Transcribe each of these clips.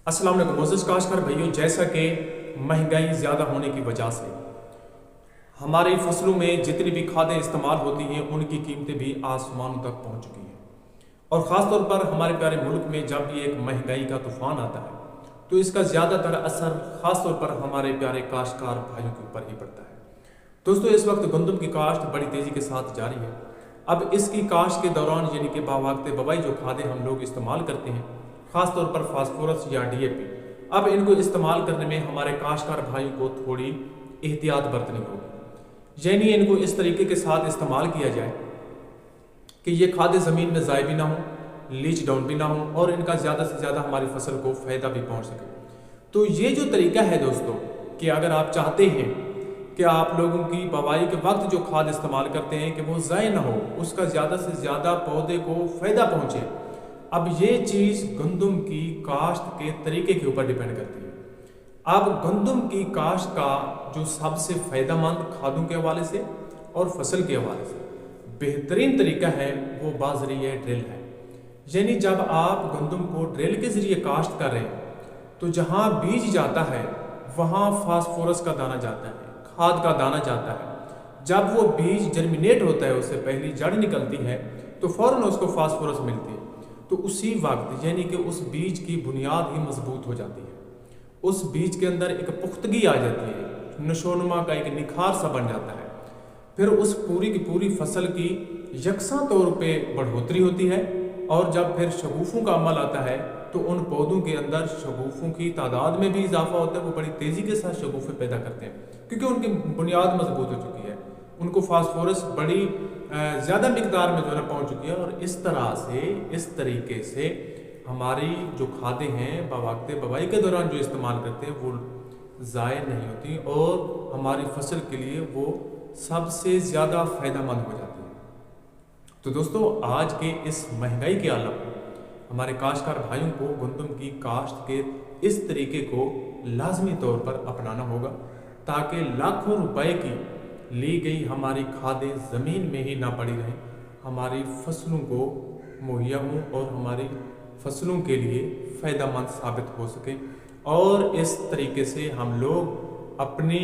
अस्सलाम वालेकुम मोअज़्ज़ज़ काश्तकार भाइयों, जैसा कि महंगाई ज़्यादा होने की वजह से हमारी फसलों में जितनी भी खादें इस्तेमाल होती हैं उनकी कीमतें भी आसमानों तक पहुंच चुकी हैं। और ख़ास तौर पर हमारे प्यारे मुल्क में जब भी एक महंगाई का तूफ़ान आता है तो इसका ज़्यादातर असर ख़ास तौर पर हमारे प्यारे काश्तकार भाइयों के ऊपर ही पड़ता है। दोस्तों, इस वक्त गंदम की काश्त बड़ी तेज़ी के साथ जारी है। अब इसकी काश्त के दौरान यानी कि बावक़्त बवाई जो खादें हम लोग इस्तेमाल करते हैं, ख़ास तौर पर फास्फोरस या डीएपी, अब इनको इस्तेमाल करने में हमारे काश्तकार भाइयों को थोड़ी एहतियात बरतनी होगी। यानी इनको इस तरीके के साथ इस्तेमाल किया जाए कि ये खादें ज़मीन में ज़ाय भी ना हो, लीच डाउन भी ना हो और इनका ज़्यादा से ज़्यादा हमारी फसल को फ़ायदा भी पहुँच सके। तो ये जो तरीका है दोस्तों, कि अगर आप चाहते हैं कि आप लोगों की बवाई के वक्त जो खाद इस्तेमाल करते हैं कि वो ज़ाय ना हो, उसका ज़्यादा से ज़्यादा पौधे को फ़ायदा पहुँचे, अब ये चीज़ गंदम की काश्त के तरीके के ऊपर डिपेंड करती है। अब गंदम की काश्त का जो सबसे फ़ायदेमंद खादों के हवाले से और फसल के हवाले से बेहतरीन तरीका है वो बाज़रिया ड्रिल है। यानी जब आप गंदम को ड्रिल के ज़रिए काश्त कर रहे हैं तो जहाँ बीज जाता है वहाँ फास्फोरस का दाना जाता है, खाद का दाना जाता है। जब वो बीज जर्मिनेट होता है, उससे पहली जड़ निकलती है तो फ़ौरन उसको फास्फोरस मिलती है। तो उसी वक्त यानी कि उस बीज की बुनियाद ही मजबूत हो जाती है, उस बीज के अंदर एक पुख्तगी आ जाती है, नशोनुमा का एक निखार सा बन जाता है। फिर उस पूरी की पूरी फसल की यकसा तौर पे बढ़ोतरी होती है और जब फिर शगुफ़ों का अमल आता है तो उन पौधों के अंदर शगुफ़ों की तादाद में भी इजाफा होता है। वो बड़ी तेज़ी के साथ शगुफ़े पैदा करते हैं क्योंकि उनकी बुनियाद मजबूत हो चुकी है, उनको फास्फोरस बड़ी ज़्यादा मिकदार में जो है पहुँच चुकी है। और इस तरह से इस तरीके से हमारी जो खादें हैं बावक़्त बवाई के दौरान जो इस्तेमाल करते हैं वो ज़ाय नहीं होती और हमारी फसल के लिए वो सबसे ज़्यादा फ़ायदेमंद हो जाती है। तो दोस्तों, आज के इस महंगाई के आलम में हमारे काश्तकार भाइयों को गंदम की काश्त के इस तरीके को लाजमी तौर पर अपनाना होगा ताकि लाखों रुपए की ली गई हमारी खादें ज़मीन में ही ना पड़ी रहें, हमारी फसलों को मुहैया हों और हमारी फसलों के लिए फ़ायदेमंद साबित हो सकें। और इस तरीके से हम लोग अपनी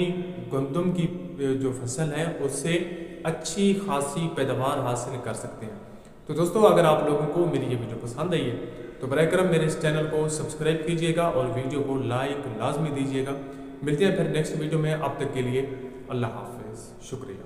गंदम की जो फसल है उससे अच्छी खासी पैदावार हासिल कर सकते हैं। तो दोस्तों, अगर आप लोगों को मेरी ये वीडियो पसंद आई है तो बराए करम मेरे इस चैनल को सब्सक्राइब कीजिएगा और वीडियो को लाइक लाजमी दीजिएगा। मिलते हैं फिर नेक्स्ट वीडियो में, अब तक के लिए अल्लाह हाफ़िज़, शुक्रिया।